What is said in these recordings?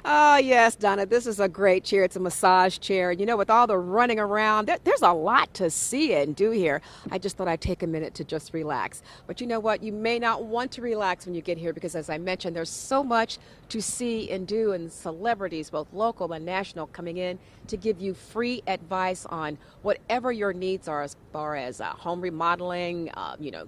Oh, yes, Donna, this is a great chair. It's a massage chair. You know, with all the running around, there's a lot to see and do here. I just thought I'd take a minute to just relax. But you know what? You may not want to relax when you get here because, as I mentioned, there's so much to see and do, and celebrities, both local and national, coming in to give you free advice on whatever your needs are as far as home remodeling,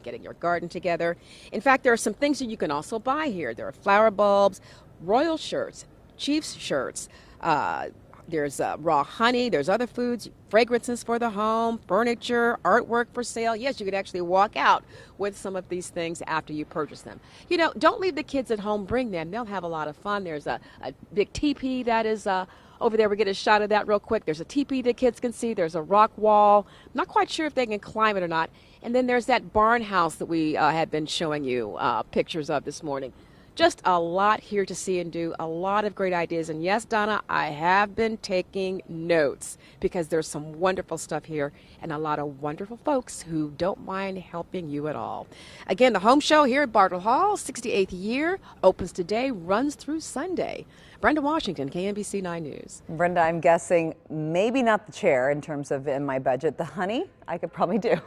getting your garden together. In fact, there are some things that you can also buy here. There are flower bulbs, royal shirts, Chiefs shirts. There's raw honey. There's other foods, fragrances for the home, furniture, artwork for sale. Yes, you could actually walk out with some of these things after you purchase them. You know, don't leave the kids at home. Bring them. They'll have a lot of fun. There's a big teepee that is over there. We get a shot of that real quick. There's a teepee the kids can see. There's a rock wall. I'm not quite sure if they can climb it or not. And then there's that barn house that we had been showing you pictures of this morning. Just a lot here to see and do, a lot of great ideas. And yes, Donna, I have been taking notes because there's some wonderful stuff here and a lot of wonderful folks who don't mind helping you at all. Again, the home show here at Bartle Hall, 68th year, opens today, runs through Sunday. Brenda Washington, KMBC 9 News. Brenda, I'm guessing maybe not the chair in terms of in my budget. The honey, I could probably do.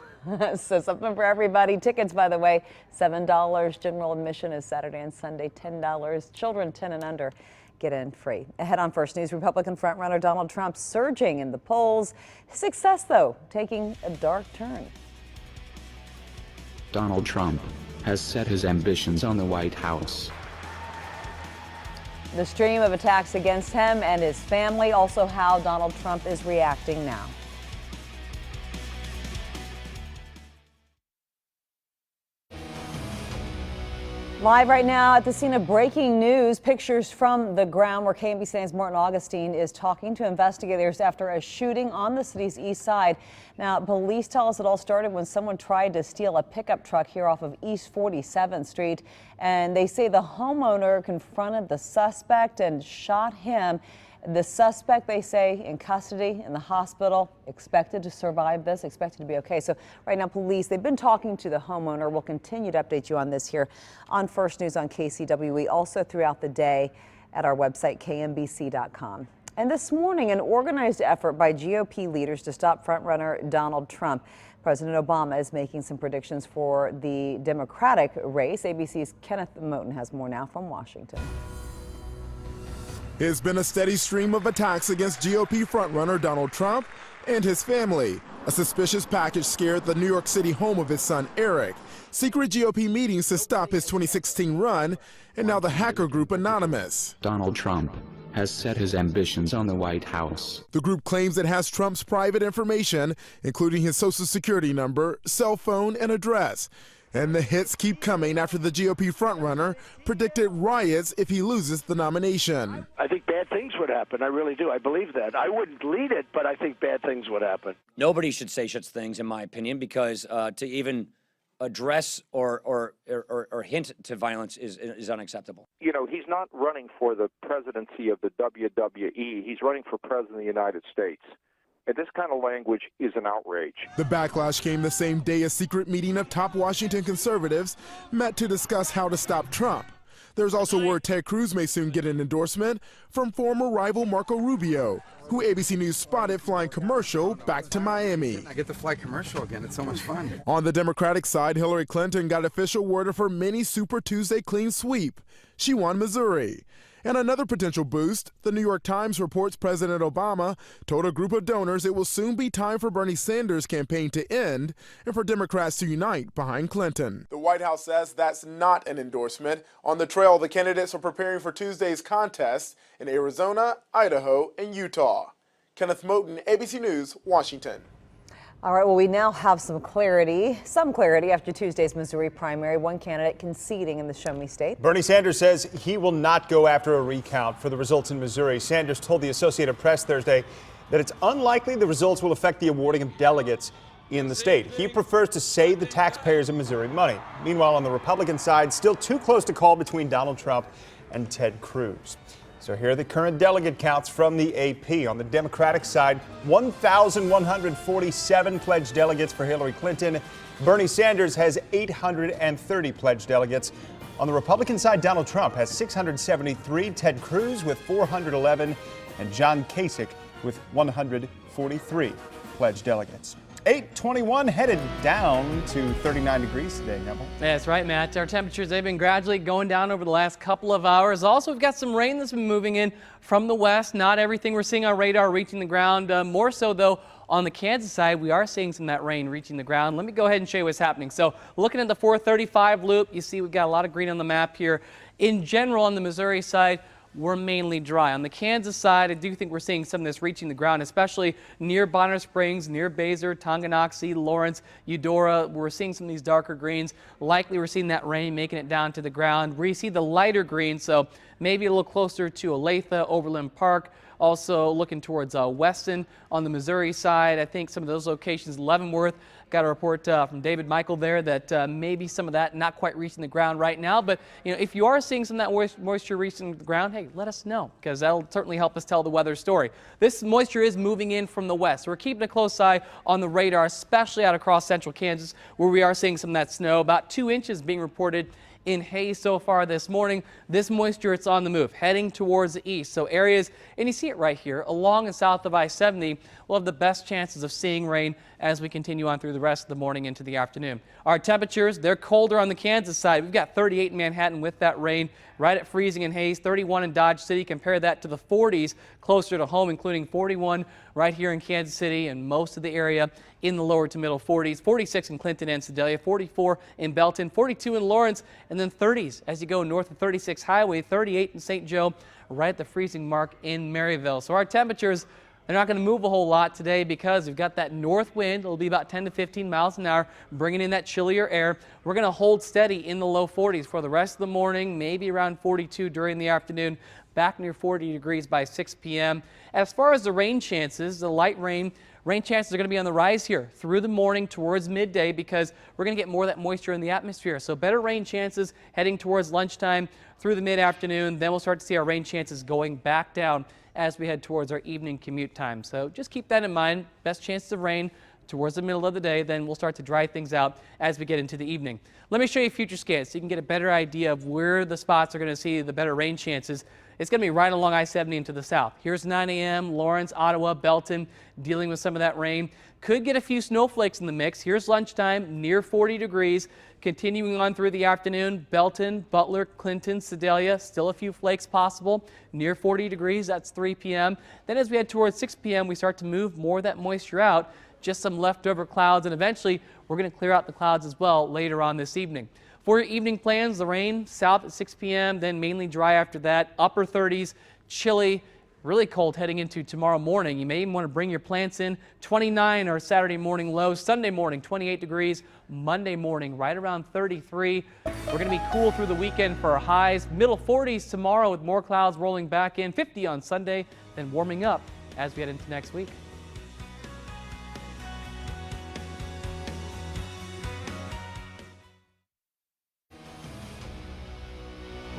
So something for everybody. Tickets, by the way, $7. General admission is Saturday and Sunday, $10. Children 10 and under get in free. Ahead on First News, Republican frontrunner Donald Trump surging in the polls. His success, though, taking a dark turn. Donald Trump has set his ambitions on the White House. The stream of attacks against him and his family, also how Donald Trump is reacting now. Live right now at the scene of breaking news, pictures from the ground where KMBC 9's Morton Augustine is talking to investigators after a shooting on the city's east side. Now, police tell us it all started when someone tried to steal a pickup truck here off of East 47th Street. And they say the homeowner confronted the suspect and shot him. The suspect, they say, in custody in the hospital, expected to survive this, expected to be okay. So right now, police, they've been talking to the homeowner. We'll continue to update you on this here on First News on KCWE, also throughout the day at our website, kmbc.com. And this morning, an organized effort by GOP leaders to stop frontrunner Donald Trump. President Obama is making some predictions for the Democratic race. ABC's Kenneth Moton has more now from Washington. It's been a steady stream of attacks against GOP frontrunner Donald Trump and his family. A suspicious package scared the New York City home of his son, Eric. Secret GOP meetings to stop his 2016 run, and now the hacker group Anonymous. Donald Trump has set his ambitions on the White House. The group claims it has Trump's private information, including his social security number, cell phone, and address. And the hits keep coming after the GOP frontrunner predicted riots if he loses the nomination. I think bad things would happen. I really do. I believe that. I wouldn't lead it, but I think bad things would happen. Nobody should say such things, in my opinion, because to even address or hint to violence is unacceptable. You know, he's not running for the presidency of the WWE. He's running for president of the United States. And this kind of language is an outrage. The backlash came the same day a secret meeting of top Washington conservatives met to discuss how to stop Trump. There's also word Ted Cruz may soon get an endorsement from former rival Marco Rubio, who ABC News spotted flying commercial back to Miami. I get to fly commercial again. It's so much fun. On the Democratic side, Hillary Clinton got official word of her mini Super Tuesday clean sweep. She won Missouri. And another potential boost, the New York Times reports President Obama told a group of donors it will soon be time for Bernie Sanders' campaign to end and for Democrats to unite behind Clinton. The White House says that's not an endorsement. On the trail, the candidates are preparing for Tuesday's contest in Arizona, Idaho, and Utah. Kenneth Moton, ABC News, Washington. All right, well, we now have some clarity after Tuesday's Missouri primary. One candidate conceding in the Show Me State. Bernie Sanders says he will not go after a recount for the results in Missouri. Sanders told the Associated Press Thursday that it's unlikely the results will affect the awarding of delegates in the state. He prefers to save the taxpayers of Missouri money. Meanwhile, on the Republican side, still too close to call between Donald Trump and Ted Cruz. So here are the current delegate counts from the AP. On the Democratic side, 1,147 pledged delegates for Hillary Clinton. Bernie Sanders has 830 pledged delegates. On the Republican side, Donald Trump has 673, Ted Cruz with 411, and John Kasich with 143 pledged delegates. 821 headed down to 39 degrees today, Neville. That's right, Matt. Our temperatures, they've been gradually going down over the last couple of hours. Also, we've got some rain that's been moving in from the west. Not everything we're seeing on radar reaching the ground. More so, though, on the Kansas side, we are seeing some of that rain reaching the ground. Let me go ahead and show you what's happening. So looking at the 435 loop, you see we've got a lot of green on the map here. In general, on the Missouri side, we're mainly dry. On the Kansas side, I do think we're seeing some of this reaching the ground, especially near Bonner Springs, near Baser, Tonganoxie, Lawrence, Eudora. We're seeing some of these darker greens. Likely we're seeing that rain making it down to the ground. We see the lighter green, so maybe a little closer to Olathe, Overland Park. Also looking towards Weston on the Missouri side. I think some of those locations, Leavenworth, got a report from David Michael there that maybe some of that not quite reaching the ground right now. But you know, if you are seeing some of that moisture reaching the ground, hey, let us know, because that'll certainly help us tell the weather story. This moisture is moving in from the west. So we're keeping a close eye on the radar, especially out across central Kansas, where we are seeing some of that snow. About 2 inches being reported in Hays so far this morning. This moisture, it's on the move, heading towards the east. So areas, and you see it right here, along and south of I-70, will have the best chances of seeing rain as we continue on through the rest of the morning into the afternoon. Our temperatures, they're colder on the Kansas side. We've got 38 in Manhattan with that rain, right at freezing in Hays, 31 in Dodge City. Compare that to the 40s closer to home, including 41 right here in Kansas City and most of the area in the lower to middle 40s, 46 in Clinton and Sedalia, 44 in Belton, 42 in Lawrence, and then 30s as you go north of 36 Highway, 38 in St. Joe, right at the freezing mark in Maryville. So our temperatures, they're not going to move a whole lot today because we've got that north wind. It'll be about 10 to 15 miles an hour, bringing in that chillier air. We're going to hold steady in the low 40s for the rest of the morning, maybe around 42 during the afternoon, back near 40 degrees by 6 p.m. As far as the rain chances, the light rain chances are going to be on the rise here through the morning towards midday because we're going to get more of that moisture in the atmosphere. So better rain chances heading towards lunchtime through the mid-afternoon. Then we'll start to see our rain chances going back down as we head towards our evening commute time. So just keep that in mind. Best chances of rain towards the middle of the day. Then we'll start to dry things out as we get into the evening. Let me show you future scans so you can get a better idea of where the spots are going to see the better rain chances. It's going to be right along I-70 and to the south. Here's 9 a.m., Lawrence, Ottawa, Belton, dealing with some of that rain. Could get a few snowflakes in the mix. Here's lunchtime, near 40 degrees. Continuing on through the afternoon, Belton, Butler, Clinton, Sedalia, still a few flakes possible. Near 40 degrees, that's 3 p.m. Then as we head towards 6 p.m., we start to move more of that moisture out. Just some leftover clouds, and eventually we're going to clear out the clouds as well later on this evening. For your evening plans, the rain south at 6 p.m., then mainly dry after that. Upper 30s, chilly, really cold heading into tomorrow morning. You may even want to bring your plants in. 29 our Saturday morning lows. Sunday morning, 28 degrees. Monday morning, right around 33. We're going to be cool through the weekend for our highs. Middle 40s tomorrow with more clouds rolling back in. 50 on Sunday, then warming up as we head into next week.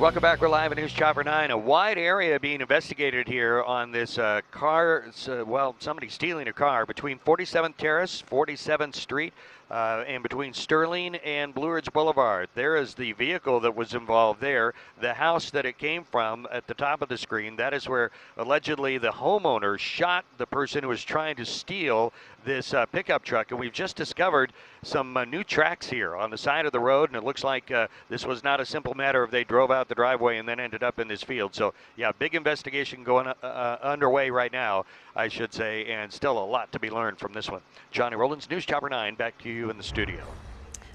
Welcome back. We're live at News Chopper 9. A wide area being investigated here on this car. Well, somebody stealing a car between 47th Terrace, 47th Street, and between Sterling and Blue Ridge Boulevard. There is the vehicle that was involved there. The house that it came from at the top of the screen, that is where allegedly the homeowner shot the person who was trying to steal this pickup truck. And we've just discovered some new tracks here on the side of the road, and it looks like this was not a simple matter of they drove out the driveway and then ended up in this field. So yeah, big investigation going underway right now, I should say, and still a lot to be learned from this one. Johnny Rollins, News Chopper 9, back to you in the studio.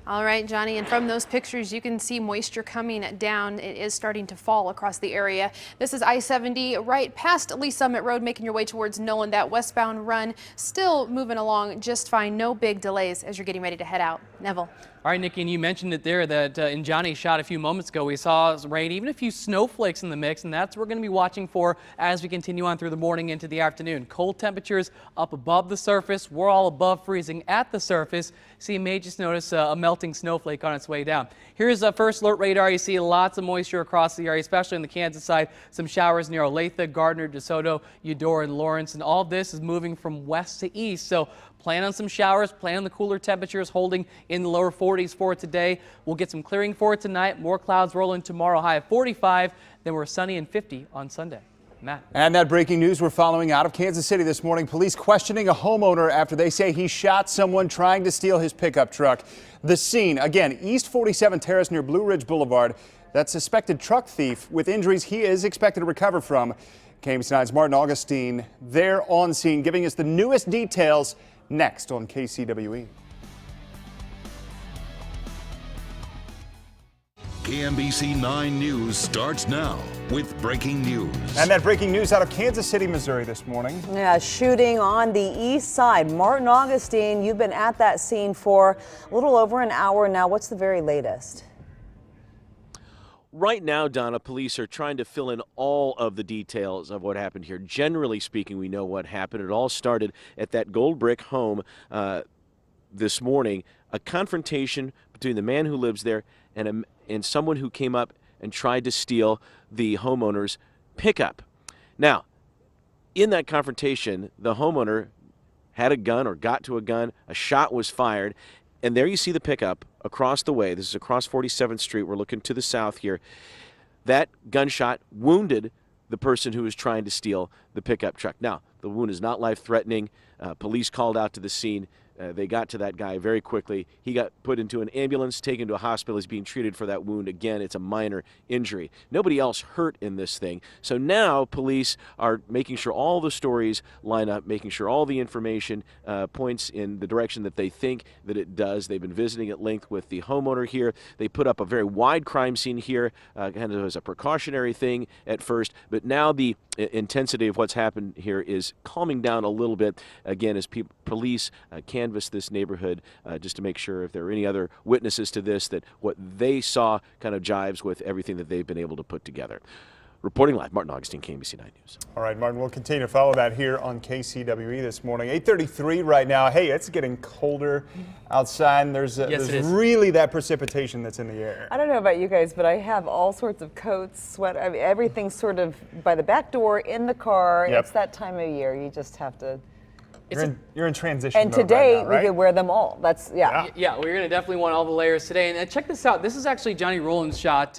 All right, Johnny, and from those pictures, you can see moisture coming down. It is starting to fall across the area. This is I-70 right past Lee Summit Road, making your way towards Nolan. That westbound run still moving along just fine. No big delays as you're getting ready to head out. Neville. All right, Nikki, and you mentioned it there that in Johnny's shot a few moments ago, we saw rain, even a few snowflakes in the mix, and that's what we're going to be watching for as we continue on through the morning into the afternoon. Cold temperatures up above the surface. We're all above freezing at the surface, so you may just notice a melting snowflake on its way down. Here's a first alert radar. You see lots of moisture across the area, especially on the Kansas side. Some showers near Olathe, Gardner, DeSoto, Eudora, and Lawrence, and all of this is moving from west to east. So plan on some showers, plan on the cooler temperatures holding in the lower 40s for today. We'll get some clearing for tonight. More clouds rolling tomorrow, high of 45. Then we're sunny and 50 on Sunday. Matt. And that breaking news we're following out of Kansas City this morning. Police questioning a homeowner after they say he shot someone trying to steal his pickup truck. The scene, again, East 47 Terrace near Blue Ridge Boulevard. That suspected truck thief with injuries he is expected to recover from. KMBC 9's Martin Augustine there on scene, giving us the newest details next on KCWE. KMBC 9 News starts now with breaking news. And that breaking news out of Kansas City, Missouri this morning. Yeah, shooting on the east side. Martin Augustine, you've been at that scene for a little over an hour now. What's the very latest? Right now, Donna, police are trying to fill in all of the details of what happened here. Generally speaking, we know what happened. It all started at that Gold Brick home this morning. A confrontation between the man who lives there and someone who came up and tried to steal the homeowner's pickup. Now, in that confrontation, the homeowner had a gun or got to a gun. A shot was fired. And there you see the pickup across the way. This is across 47th Street. We're looking to the south here. That gunshot wounded the person who was trying to steal the pickup truck. Now, the wound is not life-threatening. Police called out to the scene. They got to that guy very quickly. He got put into an ambulance, taken to a hospital. He's being treated for that wound. Again, it's a minor injury. Nobody else hurt in this thing. So now police are making sure all the stories line up, making sure all the information points in the direction that they think that it does. They've been visiting at length with the homeowner here. They put up a very wide crime scene here, kind of as a precautionary thing at first, but now the intensity of what's happened here is calming down a little bit, again, as police canvass this neighborhood just to make sure if there are any other witnesses to this, that what they saw kind of jives with everything that they've been able to put together. Reporting live, Martin Augustine, KMBC 9 News. All right, Martin, we'll continue to follow that here on KCWE this morning. 8:33 right now. Hey, it's getting colder outside. There's really that precipitation that's in the air. I don't know about you guys, but I have all sorts of coats, sweater, I mean, everything's sort of by the back door, in the car. Yep. It's that time of year. You just have to. You're in transition And mode today right now, right? we could wear them all. That's Yeah, we're going to definitely want all the layers today. And check this out. This is actually Johnny Rollins' shot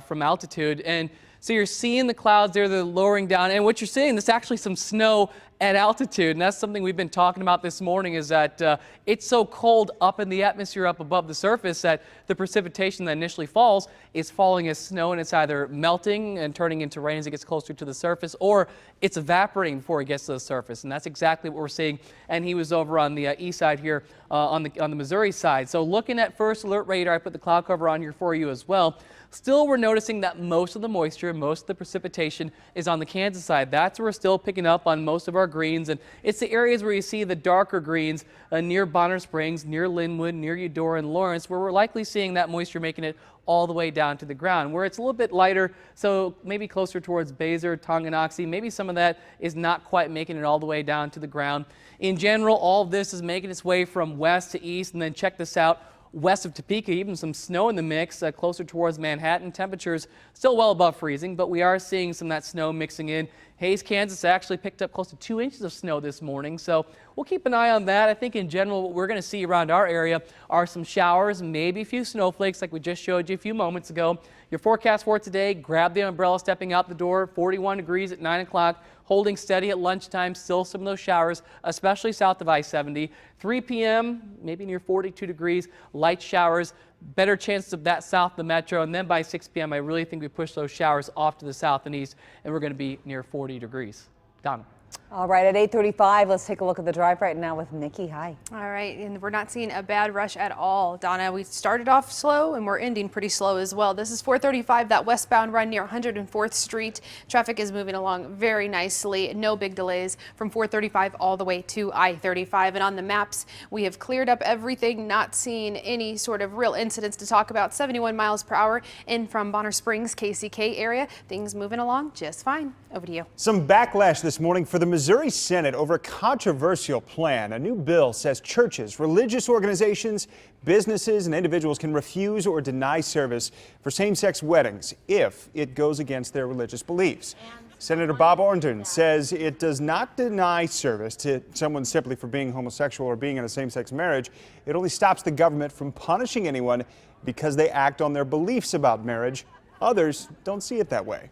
from altitude. And so you're seeing the clouds there, they're lowering down. And what you're seeing, there's actually some snow at altitude. And that's something we've been talking about this morning, is that it's so cold up in the atmosphere up above the surface that the precipitation that initially falls is falling as snow, and it's either melting and turning into rain as it gets closer to the surface, or it's evaporating before it gets to the surface. And that's exactly what we're seeing. And he was over on the east side here on the Missouri side. So looking at first alert radar, I put the cloud cover on here for you as well. Still, we're noticing that most of the moisture, most of the precipitation is on the Kansas side. That's where we're still picking up on most of our greens, and it's the areas where you see the darker greens near Bonner Springs, near Linwood, near Eudora and Lawrence, where we're likely seeing that moisture making it all the way down to the ground. Where it's a little bit lighter, so maybe closer towards Basehor, Tonganoxie, maybe some of that is not quite making it all the way down to the ground. In general, all of this is making its way from west to east, and then check this out. West of Topeka, even some snow in the mix, closer towards Manhattan. Temperatures still well above freezing, but we are seeing some of that snow mixing in. Hays, Kansas actually picked up close to 2 inches of snow this morning, so we'll keep an eye on that. I think in general what we're going to see around our area are some showers, maybe a few snowflakes like we just showed you a few moments ago. Your forecast for today, grab the umbrella stepping out the door, 41 degrees at 9 o'clock. Holding steady at lunchtime, still some of those showers, especially south of I-70. 3 p.m., maybe near 42 degrees, light showers, better chances of that south of the metro. And then by 6 p.m., I really think we push those showers off to the south and east, and we're going to be near 40 degrees. Donna. All right, at 8:35, let's take a look at the drive right now with Nikki. Hi. All right, and we're not seeing a bad rush at all, Donna. We started off slow and we're ending pretty slow as well. This is 435, that westbound run near 104th Street. Traffic is moving along very nicely. No big delays from 435 all the way to I-35. And on the maps, we have cleared up everything, not seeing any sort of real incidents to talk about. 71 miles per hour in from Bonner Springs, KCK area. Things moving along just fine. Over to you. Some backlash this morning for the Missouri Senate over a controversial plan. A new bill says churches, religious organizations, businesses, and individuals can refuse or deny service for same-sex weddings if it goes against their religious beliefs. Senator Bob Orndon says it does not deny service to someone simply for being homosexual or being in a same-sex marriage. It only stops the government from punishing anyone because they act on their beliefs about marriage. Others don't see it that way.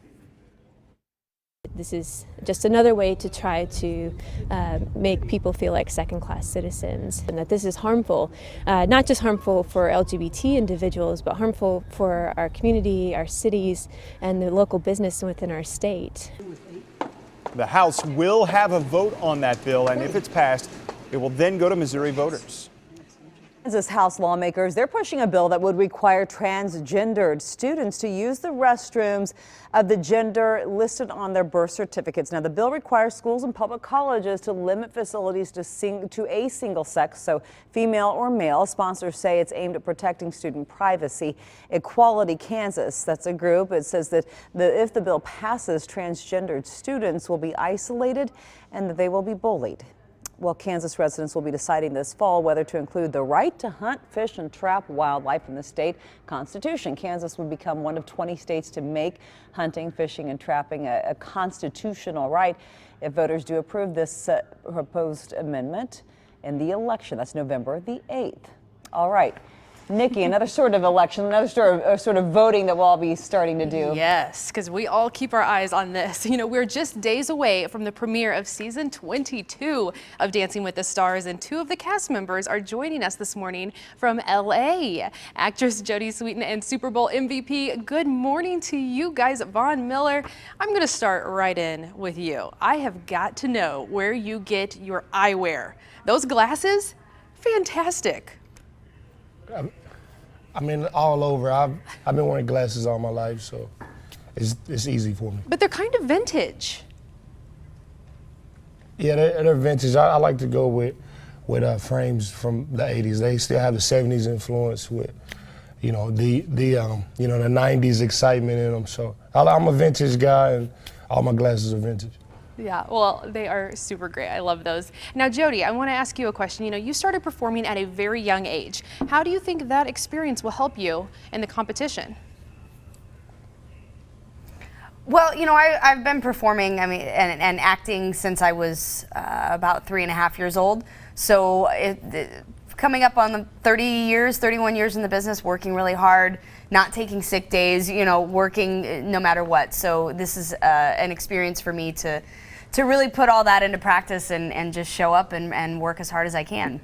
This is just another way to try to make people feel like second-class citizens, and that this is harmful, not just harmful for LGBT individuals, but harmful for our community, our cities, and the local business within our state. The House will have a vote on that bill, and if it's passed, it will then go to Missouri voters. Kansas House lawmakers, they're pushing a bill that would require transgendered students to use the restrooms of the gender listed on their birth certificates. Now, the bill requires schools and public colleges to limit facilities to a single sex, so female or male. Sponsors say it's aimed at protecting student privacy. Equality Kansas, that's a group. It says that if the bill passes, transgendered students will be isolated and that they will be bullied. Well, Kansas residents will be deciding this fall whether to include the right to hunt, fish, and trap wildlife in the state constitution. Kansas would become one of 20 states to make hunting, fishing, and trapping a constitutional right if voters do approve this proposed amendment in the election. That's November the 8th. All right. Nikki, another sort of election, another sort of voting that we'll all be starting to do. Yes, because we all keep our eyes on this. You know, we're just days away from the premiere of season 22 of Dancing with the Stars, and 2 of the cast members are joining us this morning from LA. Actress Jodie Sweetin and Super Bowl MVP, good morning to you guys. Von Miller, I'm going to start right in with you. I have got to know where you get your eyewear. Those glasses, fantastic. I mean, all over. I've been wearing glasses all my life, so it's easy for me. But they're kind of vintage. Yeah, they're vintage. I like to go with frames from the 80s. They still have the 70s influence with, you know, the 90s excitement in them. So I'm a vintage guy, and all my glasses are vintage. Yeah, well, they are super great. I love those. Now, Jodie, I want to ask you a question. You know, you started performing at a very young age. How do you think that experience will help you in the competition? Well, you know, I've been performing, and acting since I was about 3.5 years old. So coming up on the 31 years in the business, working really hard, not taking sick days, you know, working no matter what. So this is an experience for me to really put all that into practice and just show up and work as hard as I can.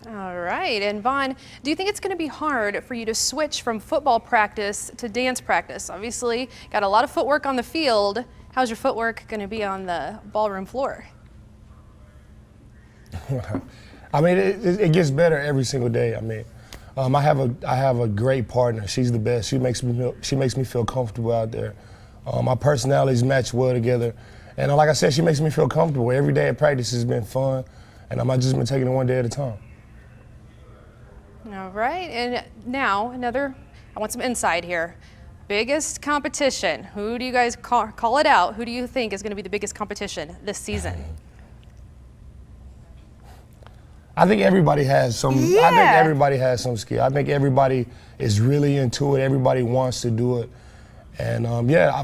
All right, and Von, do you think it's going to be hard for you to switch from football practice to dance practice? Obviously, got a lot of footwork on the field. How's your footwork going to be on the ballroom floor? I mean, it gets better every single day. I mean, I have a great partner. She's the best. She makes me feel comfortable out there. Our personalities match well together, and like I said, she makes me feel comfortable. Every day at practice has been fun, and I've just been taking it one day at a time. All right, and now I want some insight here. Biggest competition. Who do you guys call it out? Who do you think is going to be the biggest competition this season? I think everybody has some. Yeah. I think everybody has some skill. I think everybody is really into it. Everybody wants to do it, and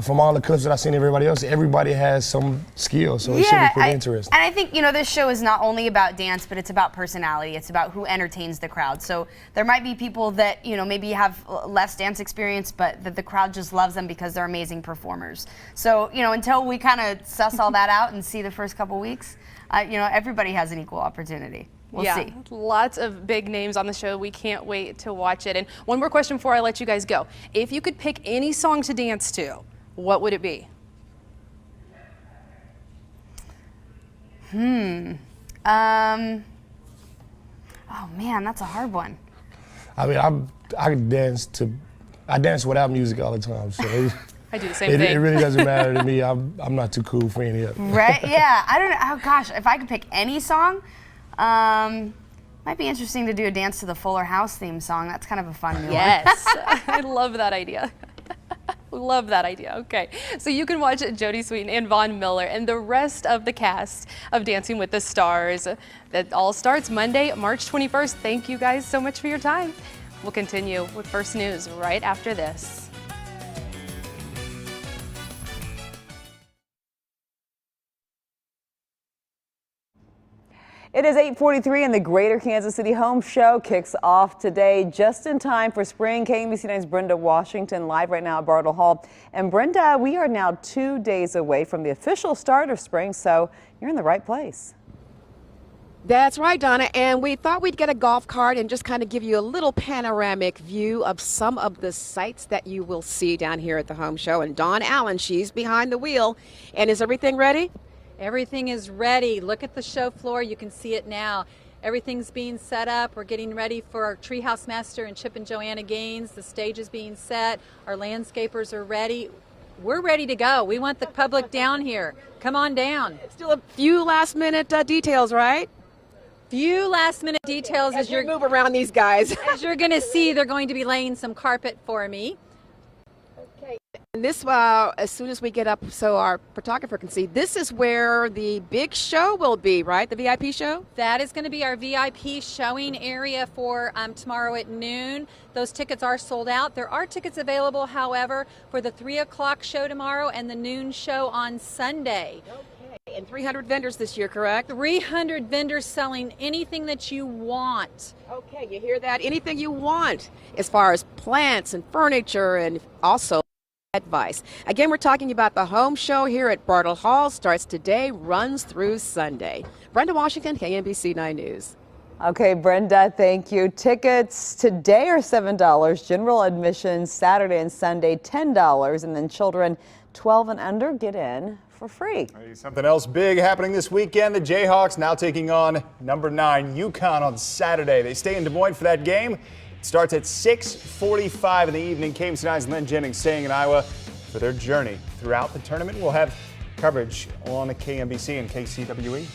from all the clips that I've seen, everybody has some skill. So it should be pretty interesting. And I think, you know, this show is not only about dance, but it's about personality. It's about who entertains the crowd. So there might be people that, you know, maybe have less dance experience, but that the crowd just loves them because they're amazing performers. So, you know, until we kind of suss all that out and see the first couple weeks, you know, everybody has an equal opportunity. We'll see. Lots of big names on the show. We can't wait to watch it. And one more question before I let you guys go. If you could pick any song to dance to, what would it be? Oh man, that's a hard one. I mean, I dance without music all the time, so I do the same thing. It really doesn't matter to me. I'm not too cool for any of it. Right? Yeah. I don't know. Oh gosh, if I could pick any song, might be interesting to do a dance to the Fuller House theme song. That's kind of a fun new one. Yes, I love that idea. Love that idea. Okay, so you can watch Jodie Sweetin and Von Miller and the rest of the cast of Dancing with the Stars. That all starts Monday, March 21st. Thank you guys so much for your time. We'll continue with First News right after this. It is 8:43 and the Greater Kansas City Home Show kicks off today just in time for spring. KMBC 9's Brenda Washington live right now at Bartle Hall. And Brenda, we are now 2 days away from the official start of spring, so you're in the right place. That's right, Donna, and we thought we'd get a golf cart and just kind of give you a little panoramic view of some of the sights that you will see down here at the Home Show. And Dawn Allen, she's behind the wheel. And is everything ready? Everything is ready. Look at the show floor. You can see it now. Everything's being set up. We're getting ready for our Treehouse Master and Chip and Joanna Gaines. The stage is being set. Our landscapers are ready. We're ready to go. We want the public down here. Come on down. Still a few last minute details, right? Few last minute details as you move around these guys. As you're going to see, they're going to be laying some carpet for me. Okay. And this, as soon as we get up so our photographer can see, this is where the big show will be, right? The VIP show? That is going to be our VIP showing area for tomorrow at noon. Those tickets are sold out. There are tickets available, however, for the 3 o'clock show tomorrow and the noon show on Sunday. Okay. And 300 vendors this year, correct? 300 vendors selling anything that you want. Okay, you hear that? Anything you want as far as plants and furniture and also advice. Again, we're talking about the Home Show here at Bartle Hall. Starts today, runs through Sunday. Brenda Washington, KMBC 9 News. Okay, Brenda, thank you. Tickets today are $7. General admission Saturday and Sunday $10, and then children 12 and under get in for free. Hey, something else big happening this weekend. The Jayhawks now taking on number 9 UConn on Saturday. They stay in Des Moines for that game. It starts at 6:45 in the evening. KMBC 9's Len Jennings staying in Iowa for their journey throughout the tournament. We'll have coverage on the KMBC and KCWE.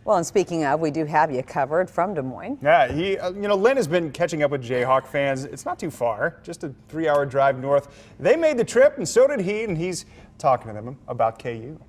Well, and speaking of, we do have you covered from Des Moines. Yeah, Len has been catching up with Jayhawk fans. It's not too far, just a 3-hour drive north. They made the trip, and so did he, and he's talking to them about KU.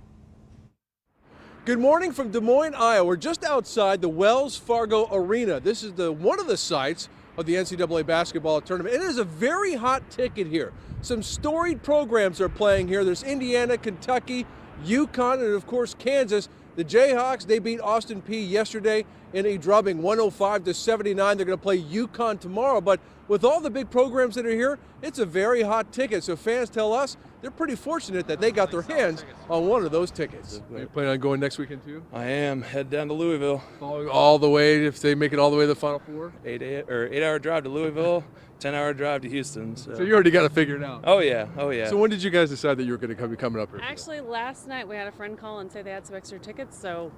Good morning from Des Moines, Iowa. We're just outside the Wells Fargo Arena. This is one of the sites of the NCAA basketball tournament. It is a very hot ticket here. Some storied programs are playing here. There's Indiana, Kentucky, UConn, and of course Kansas. The Jayhawks, they beat Austin Peay yesterday in a drubbing, 105-79. They're going to play UConn tomorrow. But with all the big programs that are here, it's a very hot ticket. So fans tell us they're pretty fortunate that they got their hands on one of those tickets. Are you planning on going next weekend too? I am. Head down to Louisville. Following all the way, if they make it all the way to the Final Four? 8-hour drive to Louisville, 10-hour drive to Houston. So you already got it figured out. Oh yeah, oh yeah. So when did you guys decide that you were going to be coming up here? Actually, last night we had a friend call and say they had some extra tickets, so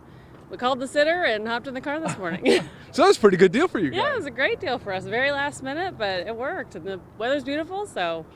we called the sitter and hopped in the car this morning. So that was a pretty good deal for you guys. Yeah, it was a great deal for us. Very last minute, but it worked, and the weather's beautiful, so.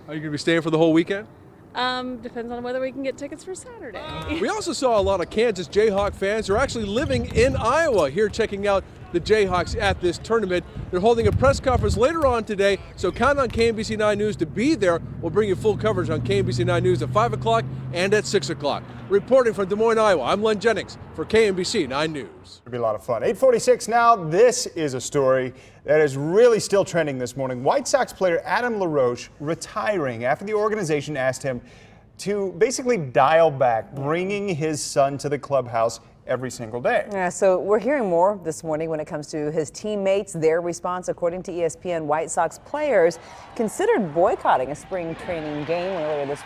Are you going to be staying for the whole weekend? Depends on whether we can get tickets for Saturday. We also saw a lot of Kansas Jayhawk fans who are actually living in Iowa here checking out the Jayhawks at this tournament. They're holding a press conference later on today, so count on KMBC 9 News to be there. We'll bring you full coverage on KMBC 9 News at 5 o'clock and at 6 o'clock. Reporting from Des Moines, Iowa, I'm Len Jennings for KMBC 9 News. It'll be a lot of fun. 8:46 now. This is a story that is really still trending this morning. White Sox player Adam LaRoche retiring after the organization asked him to basically dial back bringing his son to the clubhouse every single day. Yeah, so we're hearing more this morning when it comes to his teammates, their response. According to ESPN, White Sox players considered boycotting a spring training game earlier this week.